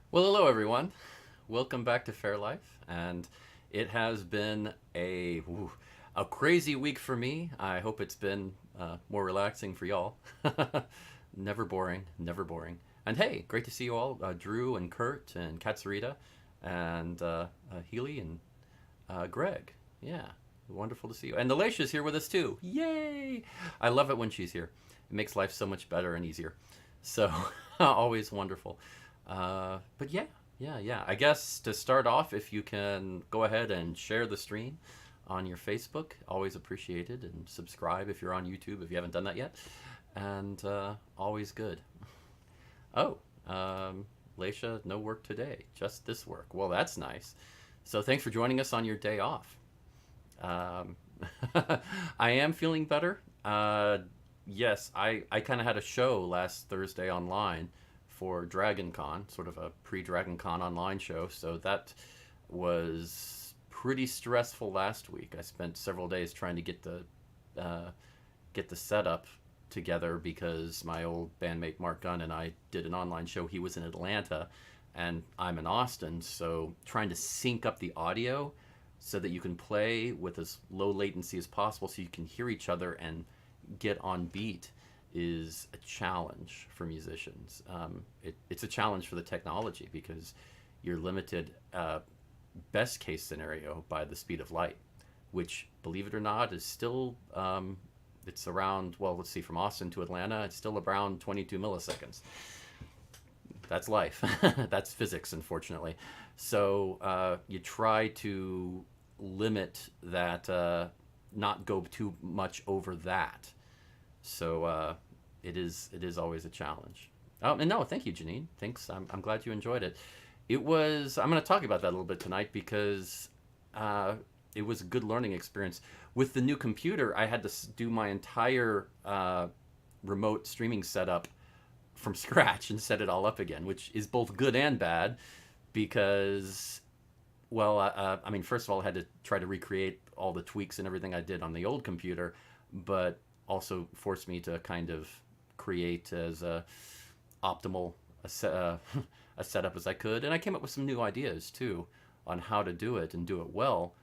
Well, hello everyone. Welcome back to Fair Life, and it has been a crazy week for me. I hope it's been more relaxing for y'all. Never boring, never boring. And hey, great to see you all, Drew and Kurt and Katsurita, and Healy and Greg. Yeah, wonderful to see you. And Alicia's here with us too. Yay! I love it when she's here. It makes life so much better and easier. So always wonderful. But yeah. I guess to start off, if you can go ahead and share the stream on your Facebook, always appreciated, and subscribe if you're on YouTube if you haven't done that yet. And always good. Oh, Leisha, no work today, just this work. Well, that's nice. So thanks for joining us on your day off. Um, I am feeling better. Yes, I kind of had a show last Thursday online for Dragon Con, sort of a pre-Dragon Con online show. So that was pretty stressful last week. I spent several days trying to uh, get the setup together because my old bandmate Mark Gunn and I did an online show. He was in Atlanta, and I'm in Austin. So trying to sync up the audio so that you can play with as low latency as possible so you can hear each other and get on beat is a challenge for musicians. It's a challenge for the technology because you're limited, best case scenario, by the speed of light, which, believe it or not, is still, it's around, well, let's see, from Austin to Atlanta, it's still around 22 milliseconds. That's life. That's physics, unfortunately. So you try to limit that, not go too much over that. So it is always a challenge. And no, thank you, Janine. Thanks. I'm glad you enjoyed it. It was. I'm going to talk about that a little bit tonight because uh, it was a good learning experience. With the new computer, I had to do my entire remote streaming setup from scratch and set it all up again, which is both good and bad because, well, I mean, first of all, I had to try to recreate all the tweaks and everything I did on the old computer, but also forced me to kind of create as optimal a setup as I could. And I came up with some new ideas too on how to do it and do it well.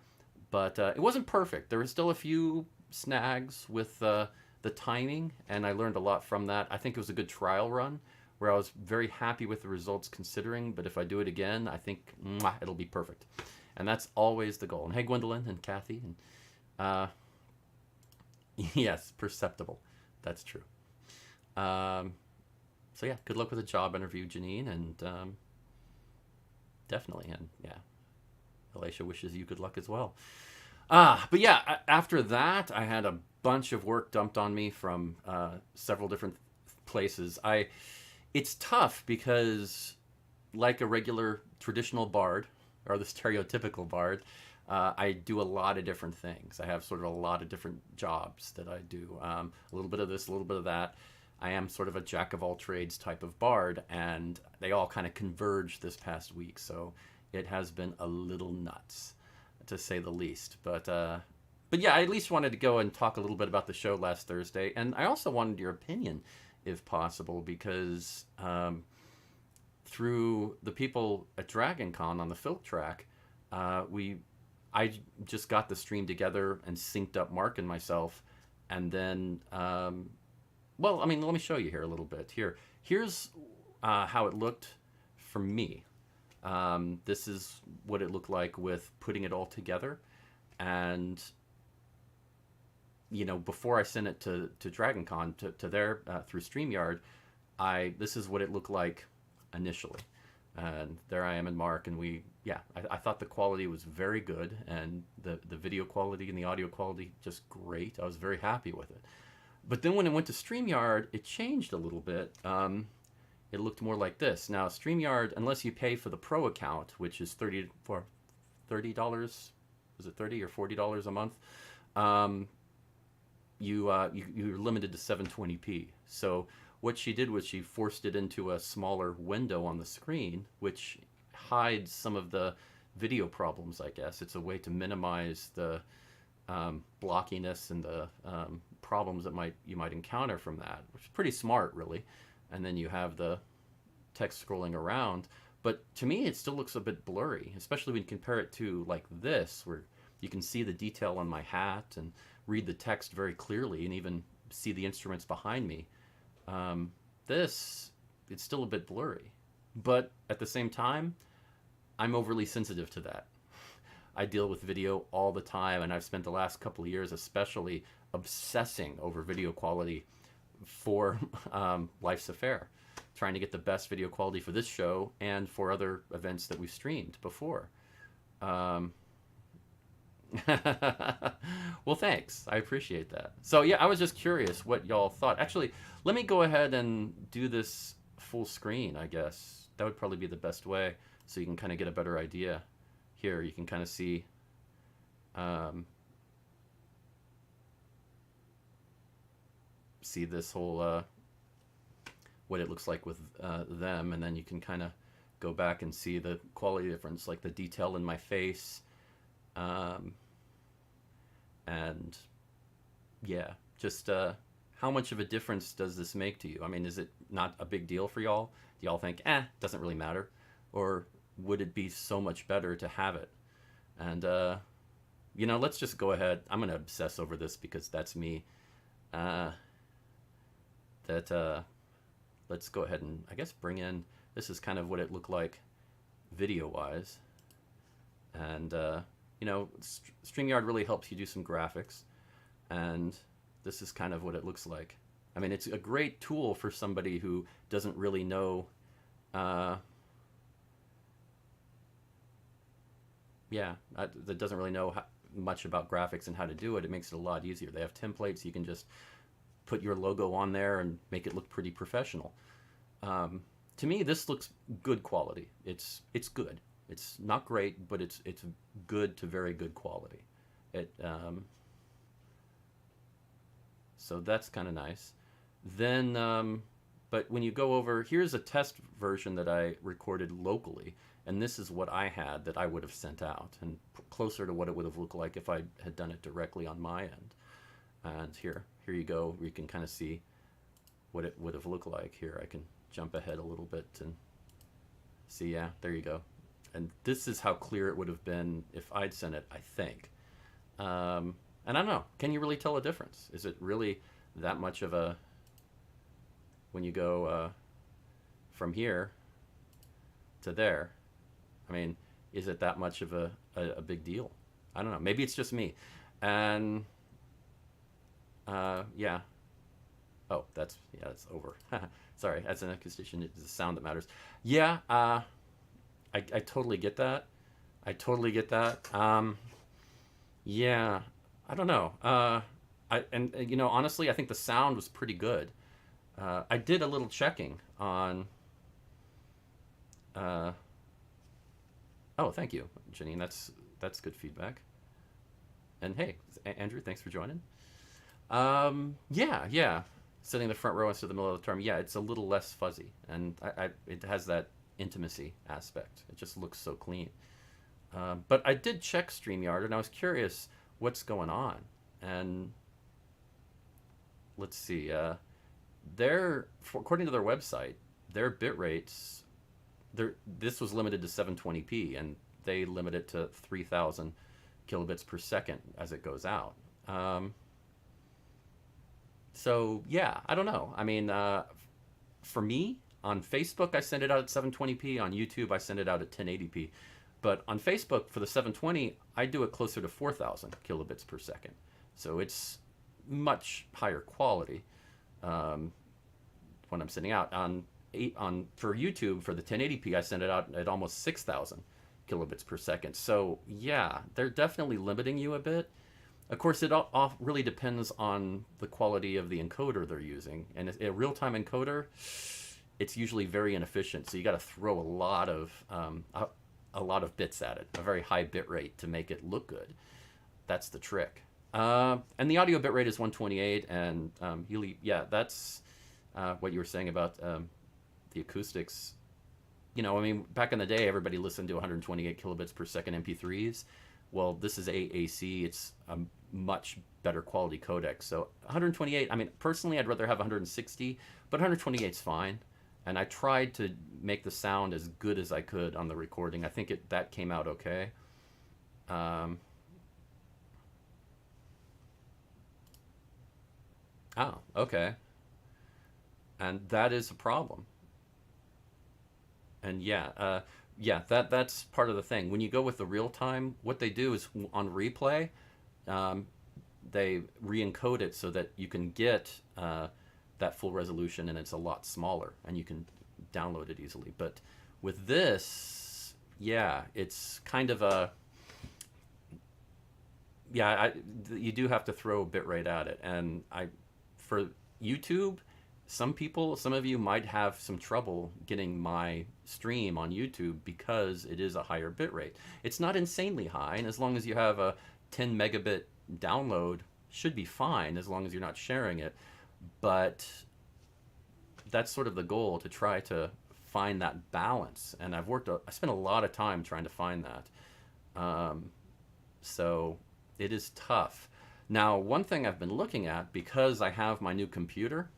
But it wasn't perfect. There were still a few snags with the timing, and I learned a lot from that. I think it was a good trial run where I was very happy with the results considering, but if I do it again, I think it'll be perfect. And that's always the goal. And hey, Gwendolyn and Kathy. And yes, perceptible. That's true. Um, so yeah, good luck with the job interview, Janine, and definitely, and yeah, Alicia wishes you good luck as well. But yeah, after that, I had a bunch of work dumped on me from several different places. It's tough because, like a regular traditional bard or the stereotypical bard, I do a lot of different things. I have sort of a lot of different jobs that I do. A little bit of this, a little bit of that. I am sort of a jack of all trades type of bard, and they all kind of converged this past week. So it has been a little nuts, to say the least. But yeah, I at least wanted to go and talk a little bit about the show last Thursday, and I also wanted your opinion, if possible, because through the people at Dragon Con on the Filk track, we I just got the stream together and synced up Mark and myself, and then well, I mean, let me show you here a little bit. Here's how it looked for me. This is what it looked like with putting it all together, and before I sent it to DragonCon to their through Streamyard, this is what it looked like initially, and there I am and Mark, and I thought the quality was very good, and the video quality and the audio quality just great. I was very happy with it. But then when it went to StreamYard, it changed a little bit. It looked more like this. Now, StreamYard, unless you pay for the Pro account, which is $30, is it 30 or $40 a month? You're limited to 720p. So what she did was she forced it into a smaller window on the screen, which hides some of the video problems, I guess. It's a way to minimize the blockiness and the problems that you might encounter from that, which is pretty smart, really. And then you have the text scrolling around. But to me, it still looks a bit blurry, especially when you compare it to like this, where you can see the detail on my hat and read the text very clearly and even see the instruments behind me. Um, this, it's still a bit blurry. But at the same time, I'm overly sensitive to that. I deal with video all the time, and I've spent the last couple of years especially obsessing over video quality for Life's a Faire, trying to get the best video quality for this show and for other events that we've streamed before. Um, well, thanks. I appreciate that. So, yeah, I was just curious what y'all thought. Actually, let me go ahead and do this full screen, I guess. That would probably be the best way so you can kind of get a better idea. Here, you can kind of see see this whole what it looks like with them, and then you can kind of go back and see the quality difference, like the detail in my face, and yeah, just how much of a difference does this make to you? I mean, is it not a big deal for y'all? Do y'all think, doesn't really matter? Or would it be so much better to have it? And, you know, let's just go ahead. I'm going to obsess over this because that's me. Let's go ahead and, I guess, bring in, this is kind of what it looked like video-wise. And, you know, StreamYard really helps you do some graphics. And this is kind of what it looks like. I mean, it's a great tool for somebody who doesn't really know, that doesn't really know much about graphics and how to do it. It makes it a lot easier. They have templates. You can just put your logo on there and make it look pretty professional. To me, this looks good quality. It's good. It's not great, but it's good to very good quality. So that's kind of nice. Then, but when you go over, here's a test version that I recorded locally, and this is what I had that I would have sent out, and closer to what it would have looked like if I had done it directly on my end. And here you go. You can kind of see what it would have looked like. Here, I can jump ahead a little bit and see, yeah, there you go. And this is how clear it would have been if I'd sent it, I think. And I don't know, can you really tell a difference? Is it really that much of a, when you go from here to there, I mean, is it that much of a big deal? I don't know, maybe it's just me. And yeah. Oh, that's over. Sorry, as an acoustician, it's the sound that matters. Yeah, I totally get that. I totally get that. Yeah, I don't know. And you know, honestly, I think the sound was pretty good. I did a little checking on. Oh, thank you, Janine. That's good feedback. And hey, Andrew, thanks for joining. Yeah. Sitting in the front row instead of the middle of the term. Yeah, it's a little less fuzzy, and it has that intimacy aspect. It just looks so clean. But I did check StreamYard, and I was curious what's going on. And let's see. According to their website, their bit rates, this was limited to 720p, and they limit it to 3,000 kilobits per second as it goes out. So yeah, I don't know. I mean, for me, on Facebook, I send it out at 720p. On YouTube, I send it out at 1080p. But on Facebook, for the 720, I do it closer to 4,000 kilobits per second. So it's much higher quality when I'm sending out. For YouTube, for the 1080p, I send it out at almost 6,000 kilobits per second. So yeah, they're definitely limiting you a bit. Of course, it all really depends on the quality of the encoder they're using. And a real-time encoder, it's usually very inefficient. So you got to throw a lot of bits at it, a very high bit rate to make it look good. That's the trick. And the audio bit rate is 128. And yeah, that's what you were saying about the acoustics. You know, I mean, back in the day, everybody listened to 128 kilobits per second MP3s. Well, this is AAC. It's a much better quality codec. So 128, I mean, personally, I'd rather have 160, but 128 is fine. and I tried to make the sound as good as I could on the recording. I think that came out okay. Um, oh, okay, and that is a problem. And yeah, that's part of the thing. When you go with the real time, what they do is on replay, um, they re-encode it so that you can get that full resolution, and it's a lot smaller, and you can download it easily. But with this, yeah, it's kind of a yeah. You do have to throw a bit rate at it, and for YouTube, some of you might have some trouble getting my stream on YouTube because it is a higher bit rate. It's not insanely high, and as long as you have a 10 megabit download, should be fine as long as you're not sharing it. But that's sort of the goal, to try to find that balance. And I spent a lot of time trying to find that. So it is tough. Now, one thing I've been looking at, because I have my new computer,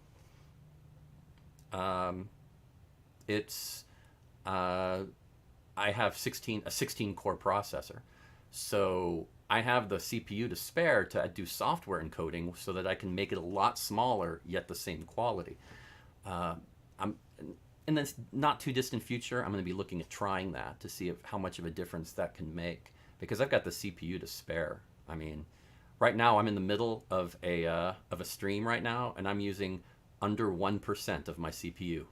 um, it's uh, I have a 16 core processor. So I have the CPU to spare to do software encoding so that I can make it a lot smaller yet the same quality. Uh, I'm in this not too distant future, I'm going to be looking at trying that to see how much of a difference that can make, because I've got the CPU to spare. I mean, right now I'm in the middle of a stream right now, and I'm using under 1% of my CPU.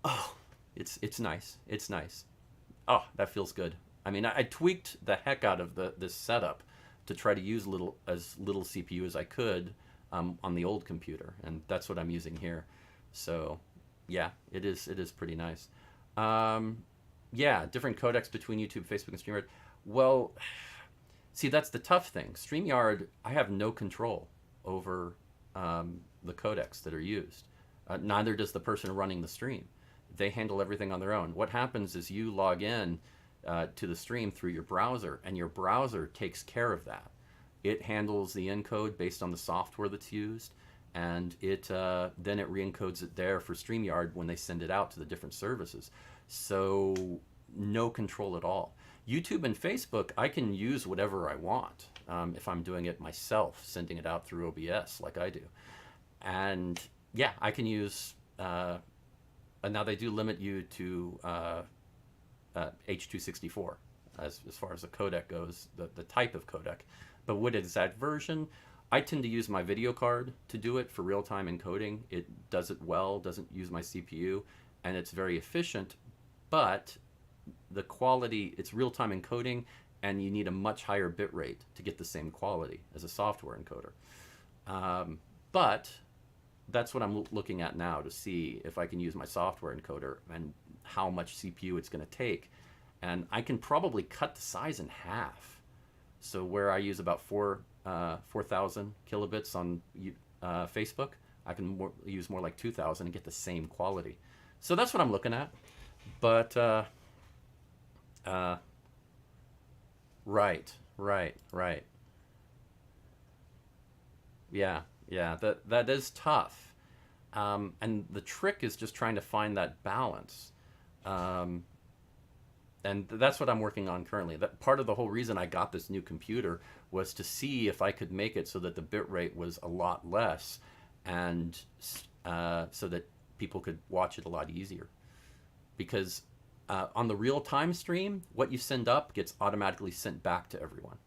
Oh, it's nice. It's nice. Oh, that feels good. I mean, I tweaked the heck out of this setup to try to use as little CPU as I could on the old computer, and that's what I'm using here. So, yeah, it is pretty nice. Um, yeah, different codecs between YouTube, Facebook, and StreamYard. Well, see, that's the tough thing. StreamYard, I have no control over the codecs that are used. Neither does the person running the stream. They handle everything on their own. What happens is you log in to the stream through your browser, and your browser takes care of that. It handles the encode based on the software that's used, and then it re-encodes it there for StreamYard when they send it out to the different services. So no control at all. YouTube and Facebook, I can use whatever I want if I'm doing it myself, sending it out through OBS like I do. And yeah, I can use. And now they do limit you to H.264 as far as the codec goes, the type of codec. But what exact version? I tend to use my video card to do it for real-time encoding. It does it well, doesn't use my CPU, and it's very efficient. But the quality, it's real-time encoding, and you need a much higher bit rate to get the same quality as a software encoder. But that's what I'm looking at now, to see if I can use my software encoder and how much CPU it's going to take. And I can probably cut the size in half. So where I use about 4,000 kilobits on Facebook, I can use more like 2,000 and get the same quality. So that's what I'm looking at. But right, right, right. Yeah, yeah, that is tough. And the trick is just trying to find that balance. Um, and that's what I'm working on currently. That part of the whole reason I got this new computer was to see if I could make it so that the bit rate was a lot less, and so that people could watch it a lot easier. Because on the real time stream, what you send up gets automatically sent back to everyone.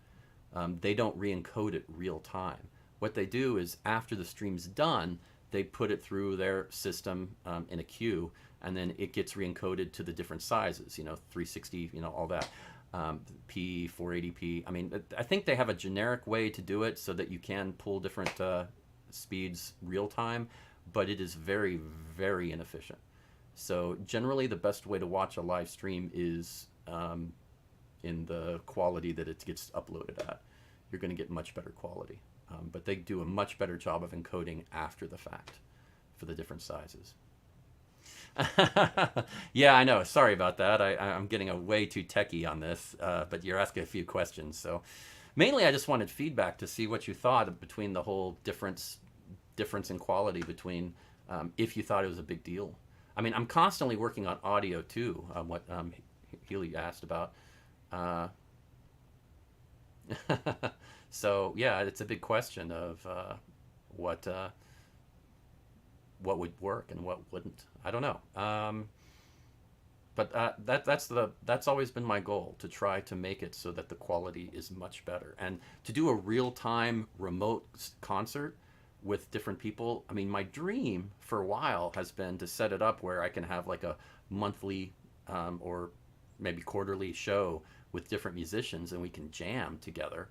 They don't re-encode it real time. What they do is, after the stream's done, they put it through their system in a queue, and then it gets re-encoded to the different sizes, 360, all that, P, 480p. I mean, I think they have a generic way to do it so that you can pull different speeds real time, but it is very, very inefficient. So generally, the best way to watch a live stream is in the quality that it gets uploaded at. You're going to get much better quality. But they do a much better job of encoding after the fact for the different sizes. Yeah, I know. Sorry about that. I'm getting a way too techie on this, but you're asking a few questions. So mainly I just wanted feedback to see what you thought between the whole difference in quality between if you thought it was a big deal. I mean, I'm constantly working on audio too. What Healy asked about. Uh, so yeah, it's a big question of what uh, what would work and what wouldn't. I don't know. But that's always been my goal, to try to make it so that the quality is much better, and to do a real time remote concert with different people. I mean, my dream for a while has been to set it up where I can have like a monthly or maybe quarterly show with different musicians, and we can jam together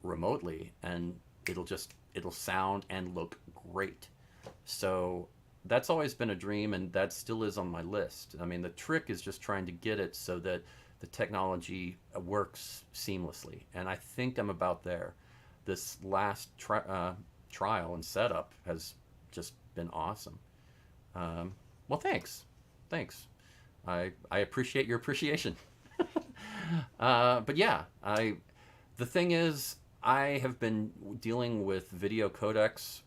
remotely, and it'll sound and look great. So that's always been a dream, and that still is on my list. I mean, the trick is just trying to get it so that the technology works seamlessly, and I think I'm about there. This last trial and setup has just been awesome. Well, thanks. I appreciate your appreciation. But yeah, I the thing is, I have been dealing with video codecs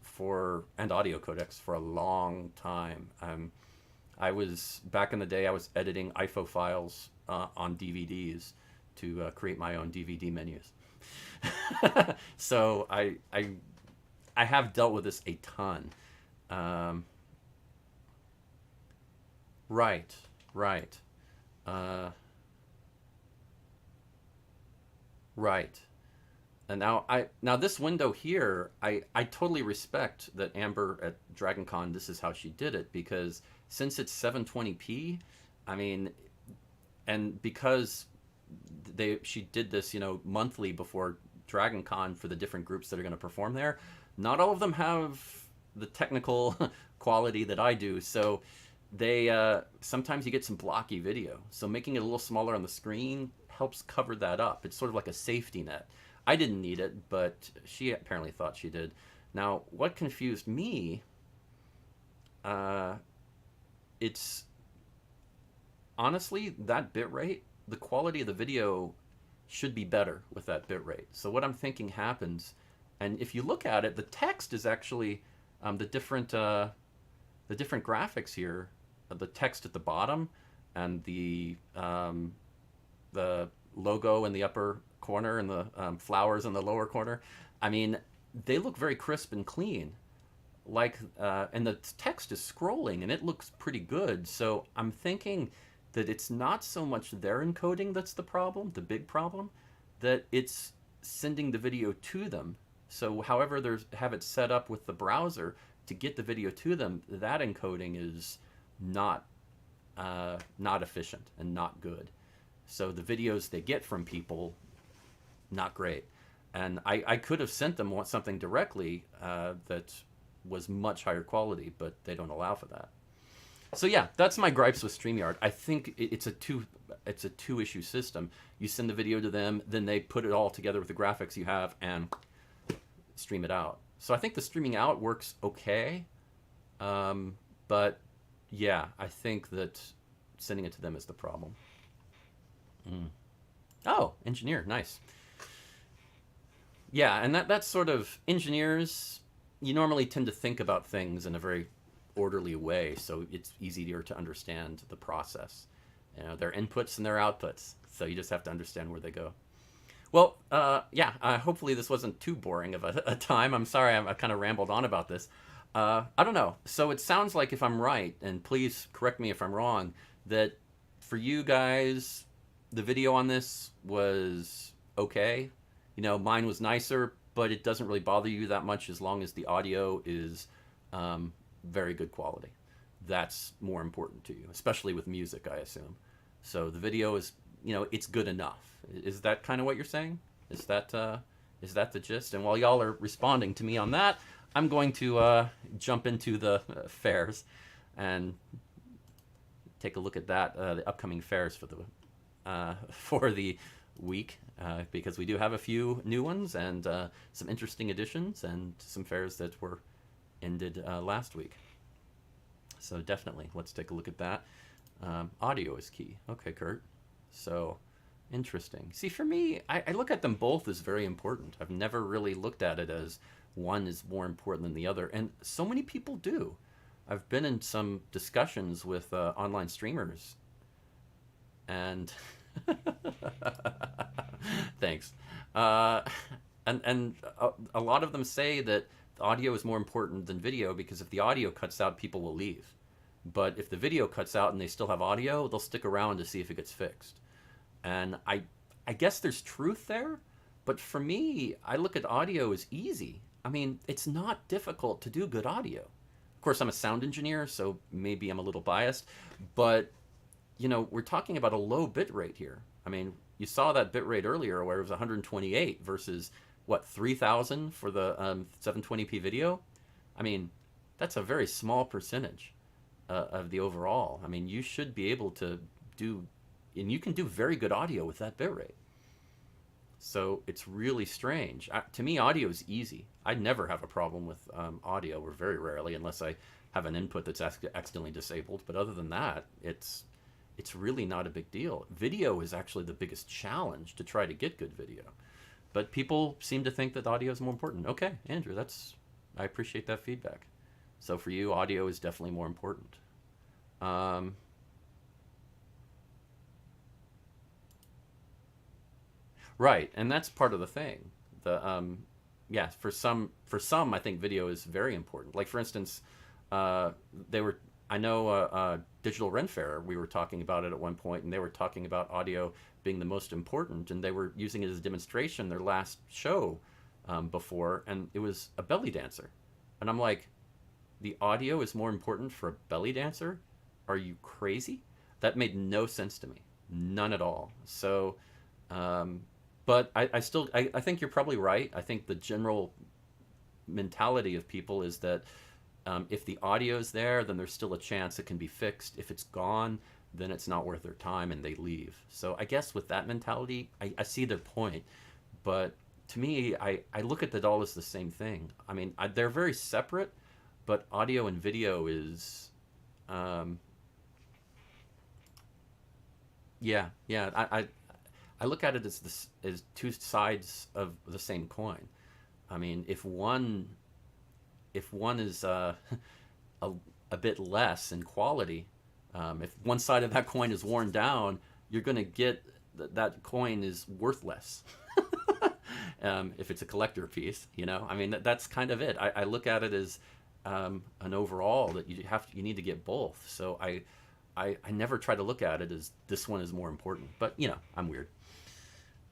and audio codecs for a long time. I was back in the day. I was editing IFO files on DVDs to create my own DVD menus. So I have dealt with this a ton. Um, right, right, uh, right. And now this window here, I totally respect that Amber at DragonCon, this is how she did it, because since it's 720p, I mean, and because she did this, monthly before DragonCon for the different groups that are going to perform there. Not all of them have the technical quality that I do, so they sometimes you get some blocky video. So making it a little smaller on the screen helps cover that up. It's sort of like a safety net. I didn't need it, but she apparently thought she did. Now, what confused me, uh, it's honestly that bit rate, the quality of the video should be better with that bit rate. So what I'm thinking happens, and if you look at it, the text is actually the different graphics here, the text at the bottom, and the logo in the upper corner, and the flowers in the lower corner. I mean, they look very crisp and clean. And the text is scrolling, and it looks pretty good. So I'm thinking that it's not so much their encoding that's the problem, the big problem, that it's sending the video to them. So however they have it set up with the browser to get the video to them, that encoding is not not efficient and not good. So the videos they get from people, not great. And I could have sent them something directly that was much higher quality, but they don't allow for that. So yeah, that's my gripes with StreamYard. I think it's a two issue system. You send the video to them, then they put it all together with the graphics you have and stream it out. So I think the streaming out works okay, but yeah, I think that sending it to them is the problem. Mm. Oh, engineer, nice. Yeah, and that's sort of engineers. You normally tend to think about things in a very orderly way, so it's easier to understand the process. Their inputs and their outputs. So you just have to understand where they go. Well, yeah. Hopefully this wasn't too boring of a time. I'm sorry, I kind of rambled on about this. I don't know. So it sounds like, if I'm right, and please correct me if I'm wrong, that for you guys, the video on this was okay. Mine was nicer, but it doesn't really bother you that much as long as the audio is very good quality. That's more important to you, especially with music, I assume. So the video is, it's good enough. Is that kind of what you're saying? Is that the gist? And while y'all are responding to me on that, I'm going to jump into the fairs and take a look at that, the upcoming fairs for the week, because we do have a few new ones and some interesting additions and some fairs that were ended last week. So definitely, let's take a look at that. Audio is key. Okay, Kurt. So interesting. See, for me, I look at them both as very important. I've never really looked at it as one is more important than the other, and so many people do. I've been in some discussions with online streamers, and thanks. Uh, and a lot of them say that audio is more important than video because if the audio cuts out, people will leave. But if the video cuts out and they still have audio, they'll stick around to see if it gets fixed. And I guess there's truth there, but for me, I look at audio as easy. I mean, it's not difficult to do good audio. Of course, I'm a sound engineer, so maybe I'm a little biased, but we're talking about a low bit rate here. I mean, you saw that bit rate earlier where it was 128 versus what, 3000 for the 720p video. I mean, that's a very small percentage of the overall. I mean, you should be able to do, and you can do very good audio with that bit rate. So it's really strange. To me, audio is easy. I never have a problem with audio, or very rarely, unless I have an input that's accidentally disabled. But other than that, it's really not a big deal. Video is actually the biggest challenge to try to get good video. But people seem to think that audio is more important. Okay, Andrew, I appreciate that feedback. So for you, audio is definitely more important. Right, and that's part of the thing. Yeah, for some, I think video is very important. Like for instance, uh, they were I know Digital Ren Fair. We were talking about it at one point, and they were talking about audio being the most important, and they were using it as a demonstration their last show before, and it was a belly dancer, and I'm like, the audio is more important for a belly dancer? Are you crazy? That made no sense to me, none at all. So. Um, but I think you're probably right. I think the general mentality of people is that if the audio is there, then there's still a chance it can be fixed. If it's gone, then it's not worth their time and they leave. So I guess with that mentality, I see their point. But to me, I look at it all as the same thing. I mean, they're very separate, but audio and video is, um, yeah. I look at it as as two sides of the same coin. I mean, if one is a, a bit less in quality, if one side of that coin is worn down, you're going to get that coin is worth less. If it's a collector piece, I mean, that's kind of it. I look at it as an overall that you need to get both. So I never try to look at it as this one is more important. But I'm weird.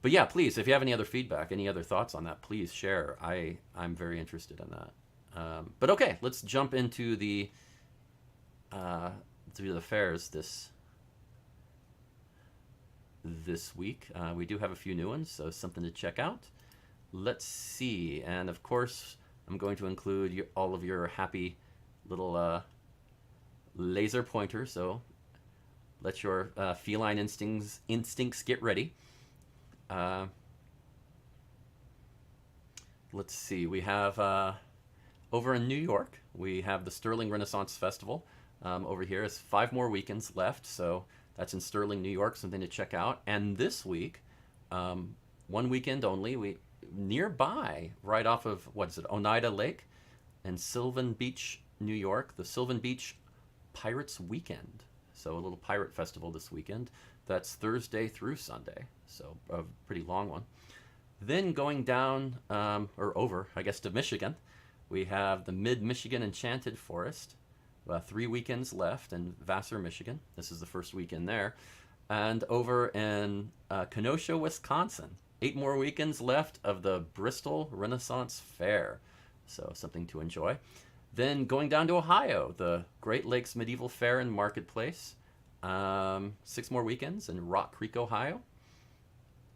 But yeah, please, if you have any other feedback, any other thoughts on that, please share. I'm very interested in that. But okay, let's jump into the uh, through the fairs this week. We do have a few new ones, so something to check out. Let's see, and of course, I'm going to include all of your happy little laser pointers. So let your feline instincts get ready. Uh, let's see. We have over in New York, we have the Sterling Renaissance Festival. Over here is 5 more weekends left, so that's in Sterling, New York. Something to check out. And this week, one weekend only. We nearby, right off of what is it, Oneida Lake, and Sylvan Beach, New York, the Sylvan Beach Pirates Weekend. So a little pirate festival this weekend. That's Thursday through Sunday, so a pretty long one. Then going down, or over, I guess, to Michigan, we have the Mid-Michigan Enchanted Forest. 3 weekends left in Vassar, Michigan. This is the first weekend there. And over in Kenosha, Wisconsin, 8 more weekends left of the Bristol Renaissance Fair. So something to enjoy. Then going down to Ohio, the Great Lakes Medieval Fair and Marketplace. 6 more weekends in Rock Creek, Ohio.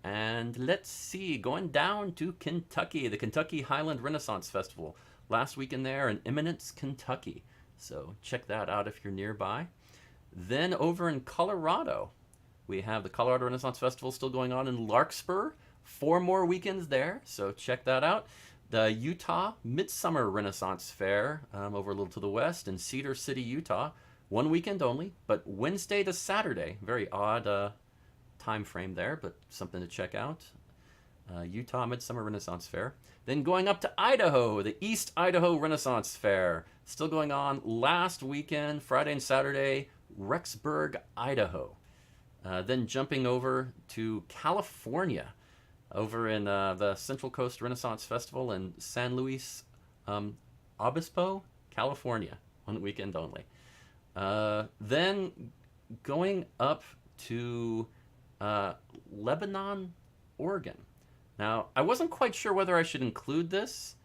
And let's see, going down to Kentucky, the Kentucky Highland Renaissance Festival. Last weekend there in Eminence, Kentucky. So check that out if you're nearby. Then over in Colorado, we have the Colorado Renaissance Festival still going on in Larkspur. 4 more weekends there, so check that out. The Utah Midsummer Renaissance Fair over a little to the west in Cedar City, Utah. 1 weekend only, but Wednesday to Saturday. Very odd time frame there, but something to check out. Utah Midsummer Renaissance Fair. Then going up to Idaho, the East Idaho Renaissance Fair. Still going on last weekend, Friday and Saturday, Rexburg, Idaho. Then jumping over to California, over in the Central Coast Renaissance Festival in San Luis Obispo, California, one weekend only. Then going up to Lebanon, Oregon. Now, I wasn't quite sure whether I should include this,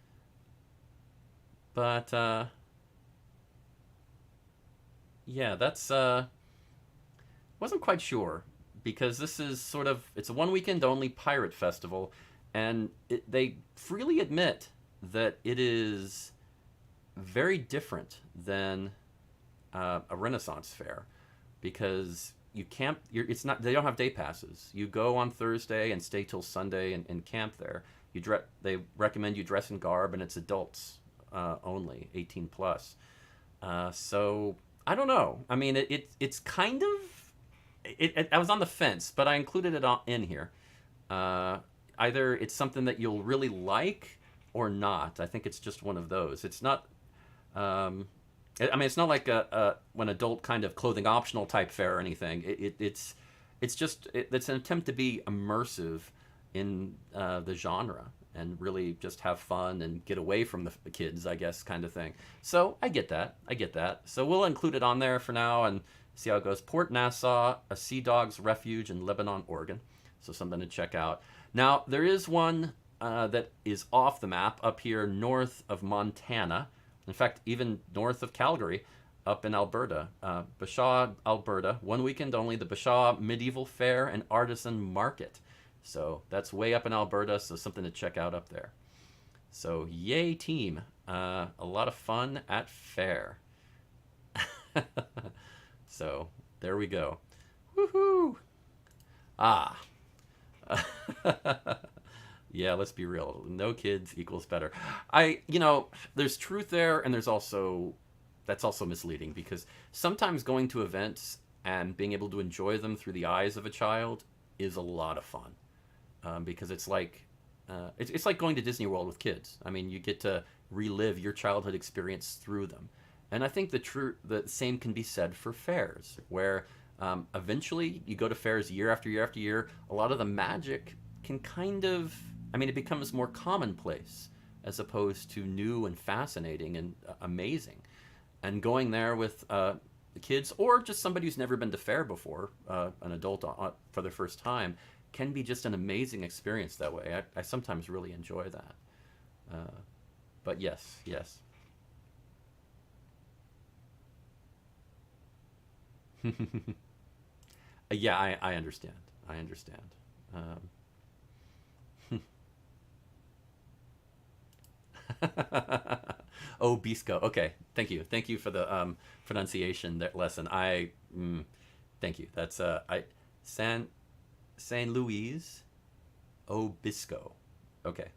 but yeah, that's wasn't quite sure because this is sort of it's a one weekend only pirate festival, and they freely admit that it is very different than a Renaissance fair because you camp. It's not. They don't have day passes. You go on Thursday and stay till Sunday and camp there. They recommend you dress in garb, and it's adults only, 18 plus. So I don't know. I mean, it's kind of. I was on the fence, but I included it in here. Either it's something that you'll really like or not. I think it's just one of those. It's not. I mean, it's not like an adult kind of clothing optional type fair or anything. It's it's an attempt to be immersive in the genre and really just have fun and get away from the kids, I guess, kind of thing. So I get that. So we'll include it on there for now and see how it goes. Port Nassau, a Sea Dogs Refuge in Lebanon, Oregon. So something to check out. Now, there is one that is off the map up here north of Montana. In fact, even north of Calgary, up in Alberta. Bashaw, Alberta. One weekend only, the Bashaw Medieval Fair and Artisan Market. So that's way up in Alberta, so something to check out up there. So yay team. A lot of fun at Faire. So there we go. Woohoo! Ah. Yeah, let's be real. No kids equals better. There's truth there, and that's also misleading because sometimes going to events and being able to enjoy them through the eyes of a child is a lot of fun. Because it's like going to Disney World with kids. I mean, you get to relive your childhood experience through them, and I think the same can be said for fairs, where eventually you go to fairs year after year after year. A lot of the magic can it becomes more commonplace as opposed to new and fascinating and amazing. And going there with the kids or just somebody who's never been to fair before, an adult for their first time, can be just an amazing experience that way. I sometimes really enjoy that. But yes. Yeah, I understand. Um, oh, Bisco. Okay, thank you for the pronunciation lesson. Thank you. That's San Luis Obisco. Okay.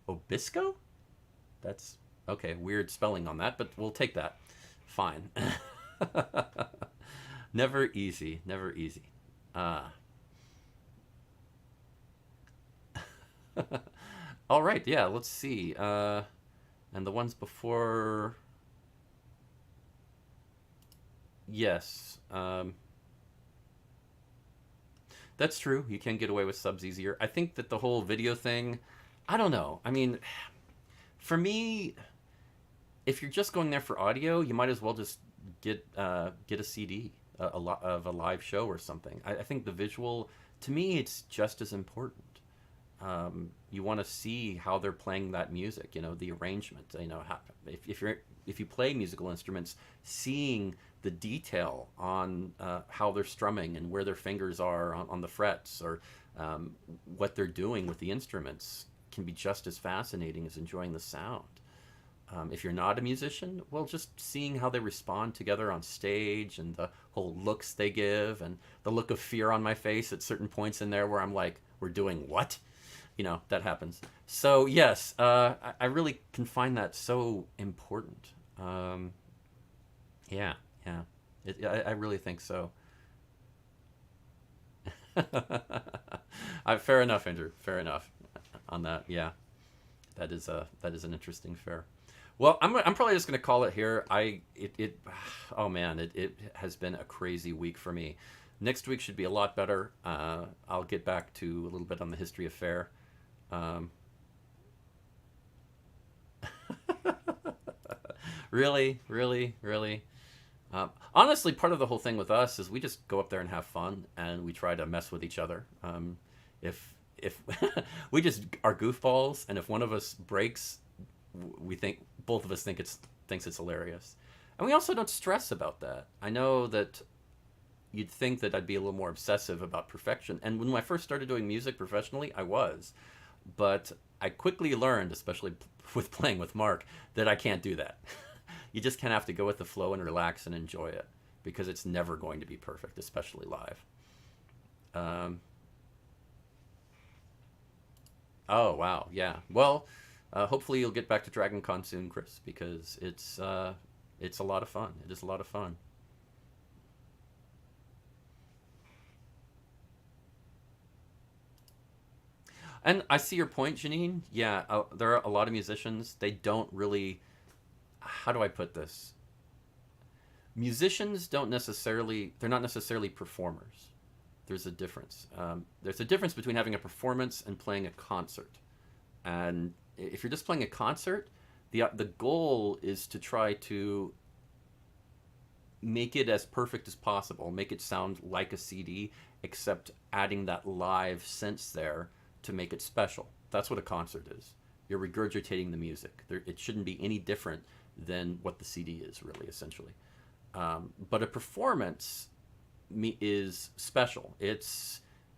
Obisco? That's okay. Weird spelling on that, but we'll take that. Fine. Never easy. All right. Yeah. Let's see. And the ones before. Yes. That's true. You can get away with subs easier. I think that the whole video thing, I don't know. I mean, for me, if you're just going there for audio, you might as well just get a CD, a lot of a live show or something. I think the visual, to me, it's just as important. You want to see how they're playing that music, the arrangement. If you play musical instruments, seeing the detail on how they're strumming and where their fingers are on the frets or what they're doing with the instruments can be just as fascinating as enjoying the sound. If you're not a musician, well, just seeing how they respond together on stage and the whole looks they give and the look of fear on my face at certain points in there where I'm like, we're doing what? That happens. So yes, I really can find that so important. Yeah. I really think so. Fair enough, Andrew. Fair enough on that. Yeah, that is an interesting fair. Well, I'm probably just gonna call it here. Oh man, it has been a crazy week for me. Next week should be a lot better. I'll get back to a little bit on the history of Faire. Um, really, really, really. Honestly, part of the whole thing with us is we just go up there and have fun, and we try to mess with each other. If we just are goofballs, and if one of us breaks, we think both of us thinks it's hilarious, and we also don't stress about that. I know that you'd think that I'd be a little more obsessive about perfection, and when I first started doing music professionally, I was, but I quickly learned, especially with playing with Mark, that I can't do that. You just kind of have to go with the flow and relax and enjoy it because it's never going to be perfect, especially live. Um, oh wow, yeah. Well, hopefully you'll get back to Dragon Con soon, Chris, because it's a lot of fun. It is a lot of fun. And I see your point, Janine. Yeah, there are a lot of musicians. They don't really. How do I put this? Musicians don't necessarily. They're not necessarily performers. There's a difference. There's a difference between having a performance and playing a concert. And if you're just playing a concert, the goal is to try to make it as perfect as possible, make it sound like a CD, except adding that live sense there to make it special. That's what a concert is. You're regurgitating the music. It shouldn't be any different than what the CD is, really, essentially. But a performance is special.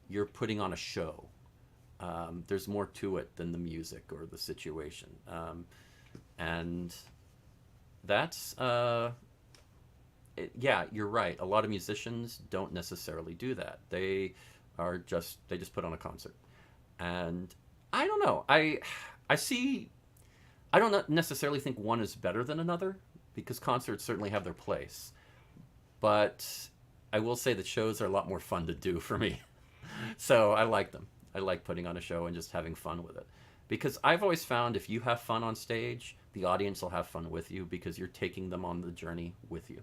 You're putting on a show. There's more to it than the music or the situation, and that's yeah, you're right. A lot of musicians don't necessarily do that. They just put on a concert, and I don't know. I see. I don't necessarily think one is better than another because concerts certainly have their place, but I will say that shows are a lot more fun to do for me. So I like them. I like putting on a show and just having fun with it. Because I've always found if you have fun on stage, the audience will have fun with you because you're taking them on the journey with you.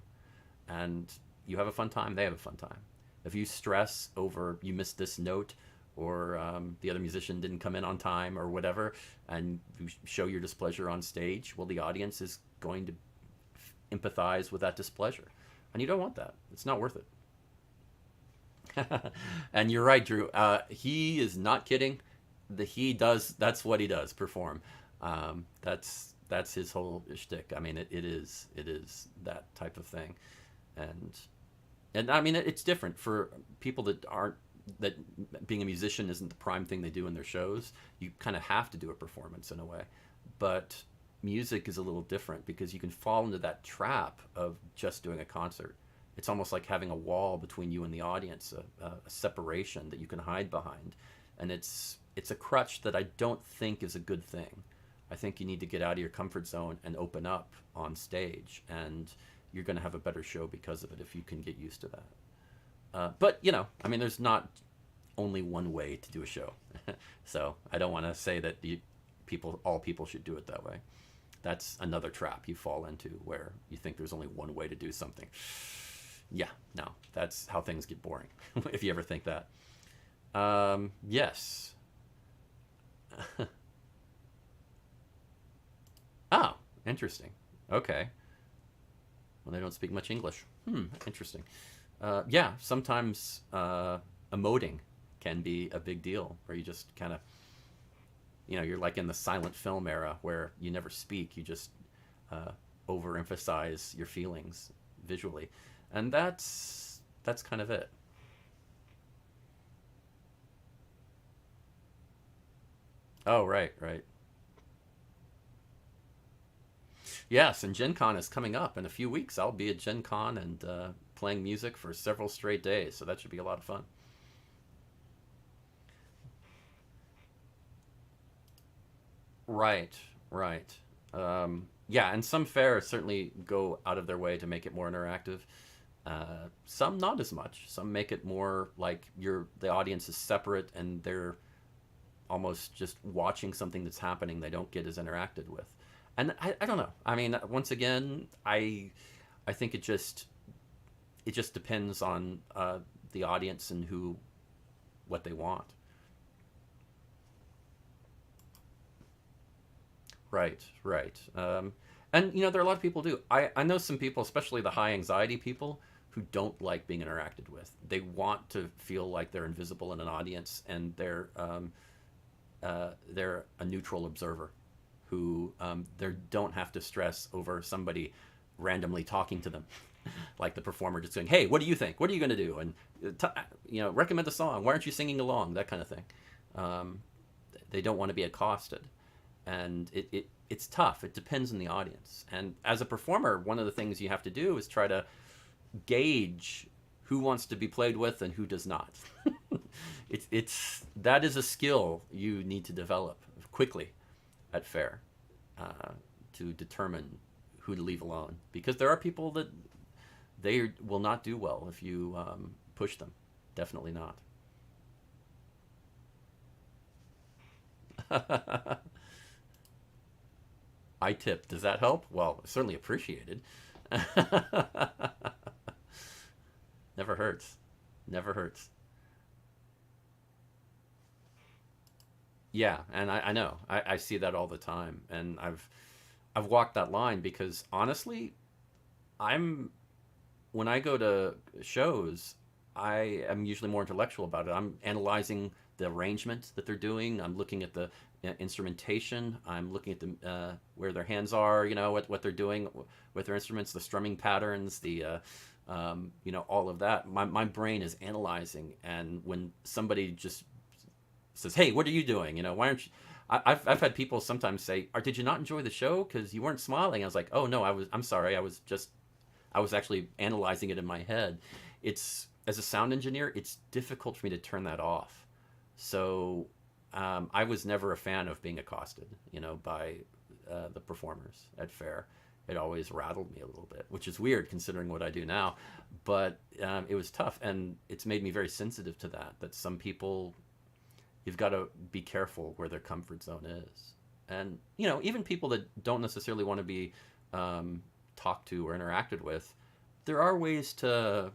And you have a fun time, they have a fun time. If you stress over you missed this note or the other musician didn't come in on time or whatever, and you show your displeasure on stage, well, the audience is going to empathize with that displeasure. And you don't want that. It's not worth it. And you're right, Drew. He is not kidding. He does. That's what he does. Perform. That's his whole shtick. I mean, it is that type of thing, and I mean it's different for people that aren't that being a musician isn't the prime thing they do in their shows. You kind of have to do a performance in a way, but music is a little different because you can fall into that trap of just doing a concert. It's almost like having a wall between you and the audience, a separation that you can hide behind, and it's a crutch that I don't think is a good thing. I think you need to get out of your comfort zone and open up on stage, and you're going to have a better show because of it if you can get used to that. But I mean, there's not only one way to do a show, so I don't want to say that all people should do it that way. That's another trap you fall into where you think there's only one way to do something. Yeah, no, that's how things get boring. If you ever think that. Yes. Oh, interesting. Okay. Well, they don't speak much English. Interesting. Yeah, sometimes emoting can be a big deal, where you just kind of, you're like in the silent film era where you never speak, you just overemphasize your feelings visually, and that's kind of it. Oh, right, right. Yes, and Gen Con is coming up in a few weeks. I'll be at Gen Con and playing music for several straight days, so that should be a lot of fun. Right, right. Yeah, and some fairs certainly go out of their way to make it more interactive. Some not as much. Some make it more like the audience is separate and they're almost just watching something that's happening they don't get as interacted with. And I don't know. I mean, once again, I think it just depends on the audience and who what they want. Right, right. And there are a lot of people do. I know some people, especially the high anxiety people, who don't like being interacted with. They want to feel like they're invisible in an audience and they're a neutral observer who they don't have to stress over somebody randomly talking to them, like the performer just saying, "Hey, what do you think? What are you going to do?" And recommend a song. Why aren't you singing along? That kind of thing. Um, they don't want to be accosted, and it's tough. It depends on the audience. And as a performer, one of the things you have to do is try to gauge who wants to be played with and who does not. It's that is a skill you need to develop quickly at Faire, uh, to determine who to leave alone, because there are people that they will not do well if you push them. Definitely not. I tip. Does that help? Well, certainly appreciated. Never hurts. Never hurts. Yeah, and I know. I see that all the time, and I've walked that line because honestly, I'm when I go to shows, I am usually more intellectual about it. I'm analyzing the arrangement that they're doing. I'm looking at the instrumentation. I'm looking at the where their hands are. What they're doing with their instruments, the strumming patterns, the all of that. My brain is analyzing, and when somebody just says, "Hey, what are you doing? Why aren't you?" I've had people sometimes say, "Did you not enjoy the show because you weren't smiling?" I was like, "Oh no, I'm sorry. I was actually analyzing it in my head." It's as a sound engineer, it's difficult for me to turn that off. So I was never a fan of being accosted, by the performers at Faire. It always rattled me a little bit, which is weird considering what I do now. But it was tough, and it's made me very sensitive to that. That some people, you've got to be careful where their comfort zone is, and even people that don't necessarily want to be talked to or interacted with, there are ways to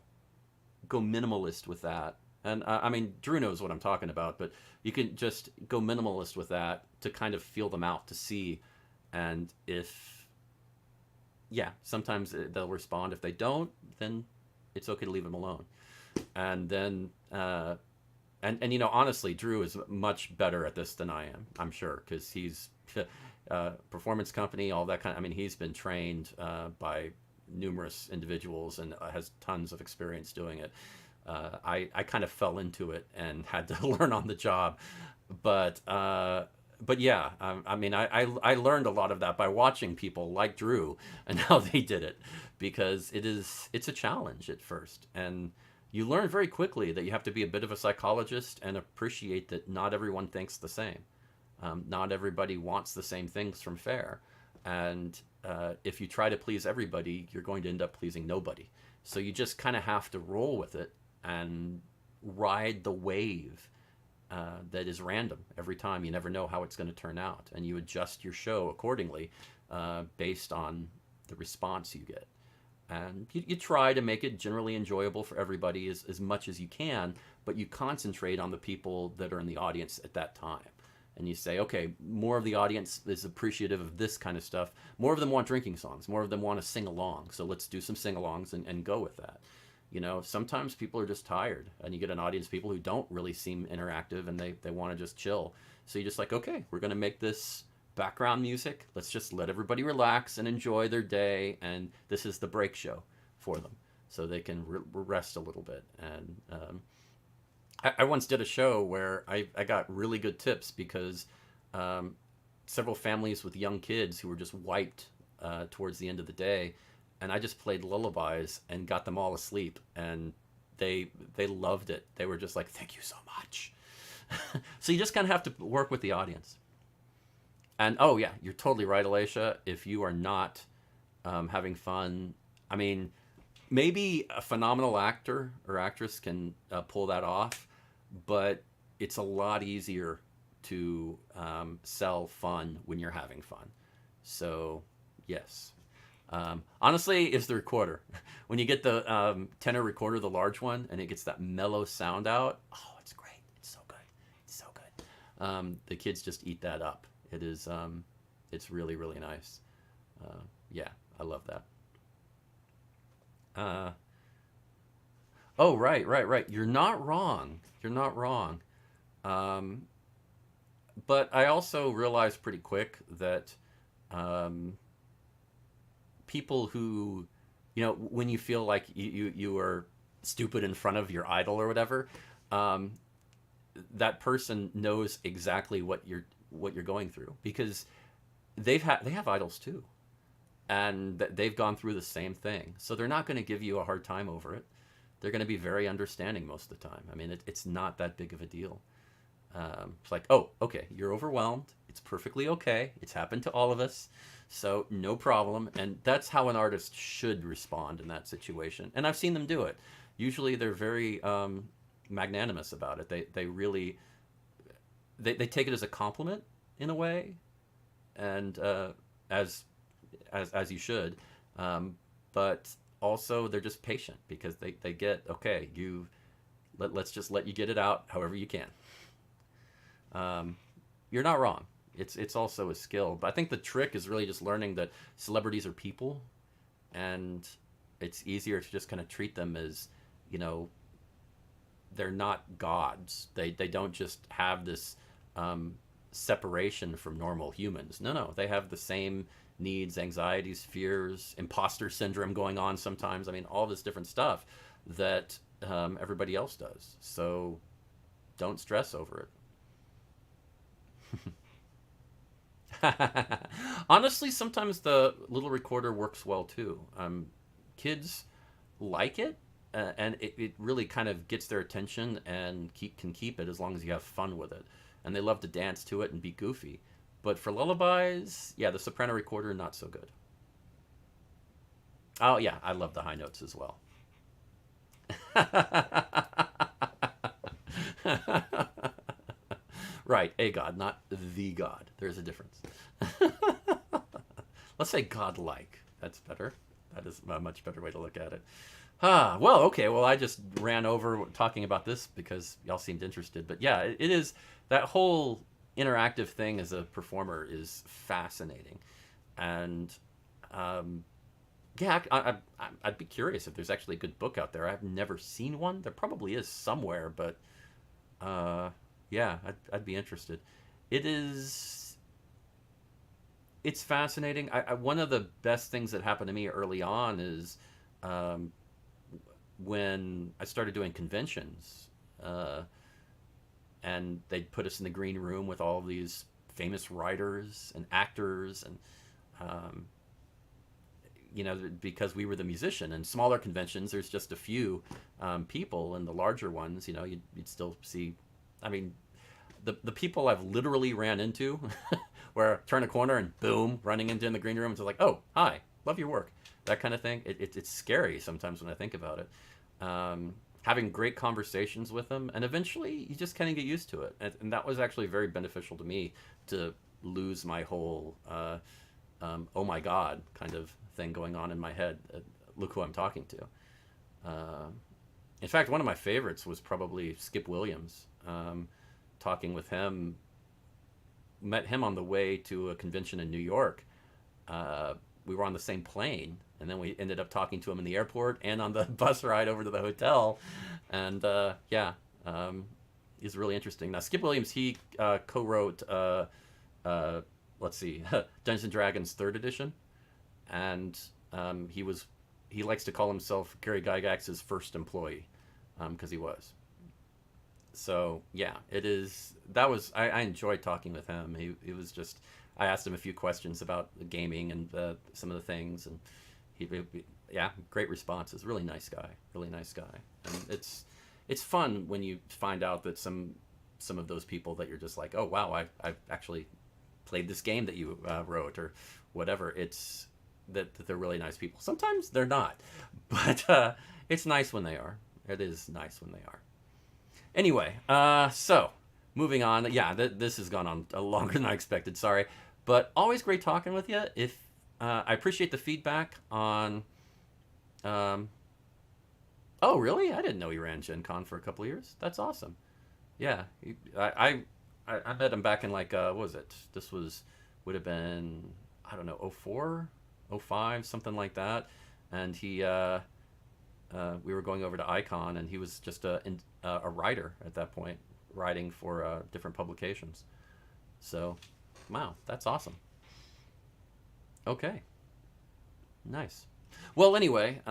go minimalist with that. And I mean, Drew knows what I'm talking about, but you can just go minimalist with that to kind of feel them out to see. And if, yeah, sometimes they'll respond. If they don't, then it's okay to leave them alone. And then, honestly, Drew is much better at this than I am, I'm sure, because he's performance company, all that kind of, I mean, he's been trained by numerous individuals and has tons of experience doing it. I kind of fell into it and had to learn on the job, but yeah, I mean, I learned a lot of that by watching people like Drew and how they did it, because it's a challenge at first, and you learn very quickly that you have to be a bit of a psychologist and appreciate that not everyone thinks the same. Not everybody wants the same things from Faire, and if you try to please everybody, you're going to end up pleasing nobody. So you just kind of have to roll with it and ride the wave that is random every time. You never know how it's going to turn out, and you adjust your show accordingly based on the response you get. And you try to make it generally enjoyable for everybody as much as you can, but you concentrate on the people that are in the audience at that time. And you say, okay, more of the audience is appreciative of this kind of stuff. More of them want drinking songs. More of them want to sing along. So let's do some sing alongs and go with that. Sometimes people are just tired, and you get an audience of people who don't really seem interactive, and they want to just chill. So you're just like, okay, we're going to make this background music. Let's just let everybody relax and enjoy their day. And this is the break show for them, so they can rest a little bit. And I once did a show where I got really good tips because several families with young kids who were just wiped towards the end of the day, and I just played lullabies and got them all asleep, and they loved it. They were just like, "Thank you so much." So you just kind of have to work with the audience. And oh yeah, you're totally right, Alicia. If you are not having fun, I mean, maybe a phenomenal actor or actress can pull that off, but it's a lot easier to sell fun when you're having fun. So, yes. Honestly, it's the recorder. When you get the tenor recorder, the large one, and it gets that mellow sound out, oh, it's great. It's so good. It's so good. The kids just eat that up. It is, it's really, really nice. Yeah, I love that. Uh, oh, right, right, right. You're not wrong. You're not wrong. Um, but I also realized pretty quick that um, people who, when you feel like you are stupid in front of your idol or whatever, um, that person knows exactly what you're going through because they have idols too, and they've gone through the same thing. So they're not going to give you a hard time over it. They're going to be very understanding most of the time. I mean, it's not that big of a deal. It's like, oh, okay, you're overwhelmed. It's perfectly okay. It's happened to all of us. So no problem. And that's how an artist should respond in that situation. And I've seen them do it. Usually they're very magnanimous about it. They really, they take it as a compliment in a way. And as, as you should. But also they're just patient because they get, okay, let's just let you get it out however you can. Um, you're not wrong. It's also a skill, but I think the trick is really just learning that celebrities are people, and it's easier to just kind of treat them as, you know, they're not gods. They don't just have this separation from normal humans. No, they have the same needs, anxieties, fears, imposter syndrome going on sometimes. I mean, all this different stuff that everybody else does. So don't stress over it. Honestly, sometimes the little recorder works well too. Kids like it, and it really kind of gets their attention and can keep it as long as you have fun with it. And they love to dance to it and be goofy. But for lullabies, yeah, the soprano recorder, not so good. Oh, yeah, I love the high notes as well. Right, a god, not the god. There's a difference. Let's say godlike. That's better. That is a much better way to look at it. Well, okay. Well, I just ran over talking about this because y'all seemed interested. But yeah, it is that whole interactive thing as a performer is fascinating, and um, yeah, I'd be curious if there's actually a good book out there. I've never seen one. There probably is somewhere, but uh, yeah, I'd be interested. It is. It's fascinating. One of the best things that happened to me early on is um, when I started doing conventions, uh, and they'd put us in the green room with all of these famous writers and actors, and um, because we were the musician. And smaller conventions, there's just a few people, and the larger ones, you'd still see. I mean, the people I've literally ran into, where I turn a corner and boom, running into in the green room, and it's like, oh, hi, love your work, that kind of thing. It's scary sometimes when I think about it. Having great conversations with them, and eventually you just kind of get used to it, and that was actually very beneficial to me to lose my whole oh my god kind of thing going on in my head. Look who I'm talking to. In fact, one of my favorites was probably Skip Williams. Talking with him, met him on the way to a convention in New York. We were on the same plane, and then we ended up talking to him in the airport and on the bus ride over to the hotel. And yeah, he's really interesting. Now, Skip Williams, he co-wrote, uh, let's see, Dungeons and Dragons Third Edition, and he likes to call himself Gary Gygax's first employee, because he was. So yeah, it is. That was I enjoyed talking with him. He was just. I asked him a few questions about gaming and some of the things, and yeah, great responses. Really nice guy. Really nice guy. And it's fun when you find out that some of those people that you're just like, oh wow, I've actually played this game that you wrote or whatever. that they're really nice people. Sometimes they're not, but it's nice when they are. It is nice when they are. Anyway, so moving on. Yeah, this has gone on longer than I expected. Sorry, but always great talking with you. If I appreciate the feedback on. Um, oh, really? I didn't know he ran Gen Con for a couple of years. That's awesome. Yeah, I met him back in like what was it? This was would have been I don't know 04, 05, something like that. And he we were going over to Icon, and he was just a writer at that point, writing for different publications. So, wow, that's awesome. Okay, nice. Well, anyway,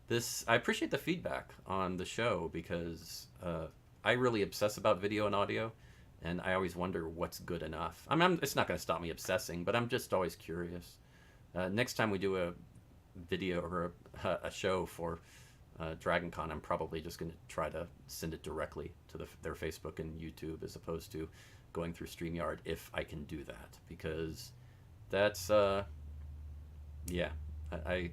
this I appreciate the feedback on the show because I really obsess about video and audio, and I always wonder what's good enough. I mean, it's not going to stop me obsessing, but I'm just always curious. Next time we do a video or a show for Dragon Con, I'm probably just going to try to send it directly to their Facebook and YouTube as opposed to going through StreamYard if I can do that, because that's yeah, I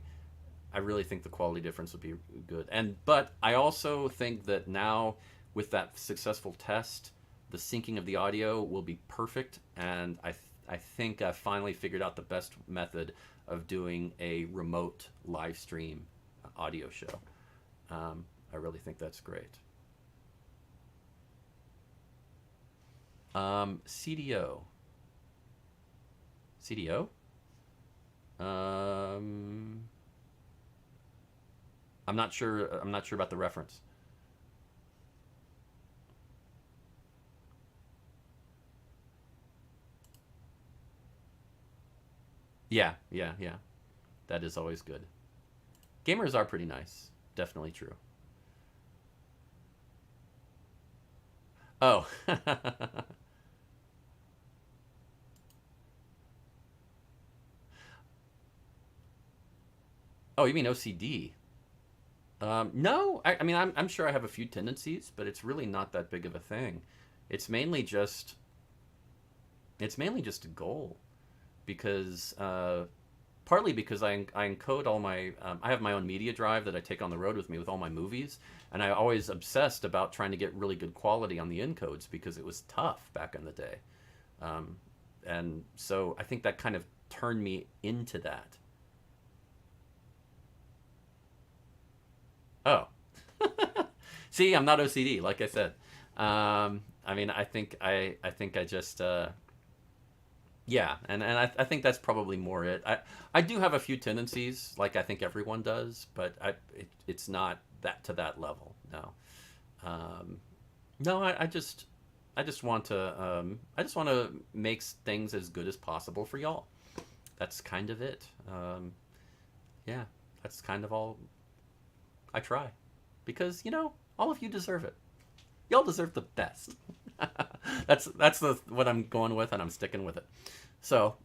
I really think the quality difference would be good. But I also think that now with that successful test, the syncing of the audio will be perfect, and I think I finally figured out the best method of doing a remote live stream audio show. I really think that's great. CDO. CDO? Um, I'm not sure. I'm not sure about the reference. Yeah, yeah, yeah. That is always good. Gamers are pretty nice. Definitely true. Oh. Oh, you mean OCD? No, I mean I'm sure I have a few tendencies, but it's really not that big of a thing. It's mainly just it's mainly just a goal because partly because I encode all my I have my own media drive that I take on the road with me with all my movies, and I always obsessed about trying to get really good quality on the encodes because it was tough back in the day, um, and so I think that kind of turned me into that. Oh, see, I'm not OCD, like I said. I mean, I think I just yeah, and I think that's probably more it. I do have a few tendencies, like I think everyone does, but it's not that to that level. No, um, no, I just want to I just want to make things as good as possible for y'all. That's kind of it. Yeah, that's kind of all I try, because all of you deserve it. Y'all deserve the best. That's what I'm going with, and I'm sticking with it. So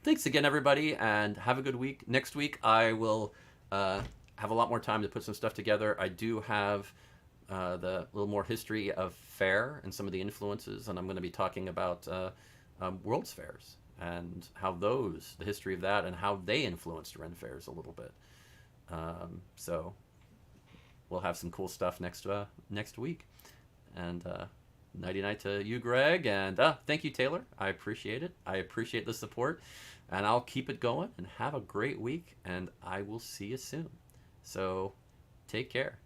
thanks again, everybody, and have a good week. Next week, I will have a lot more time to put some stuff together. I do have the little more history of Faire and some of the influences, and I'm going to be talking about World's Fairs and how the history of that, and how they influenced Ren Fairs a little bit. So we'll have some cool stuff next week. And nighty night to you, Greg, and thank you, Taylor. I appreciate it. I appreciate the support, and I'll keep it going. And have a great week. And I will see you soon. So take care.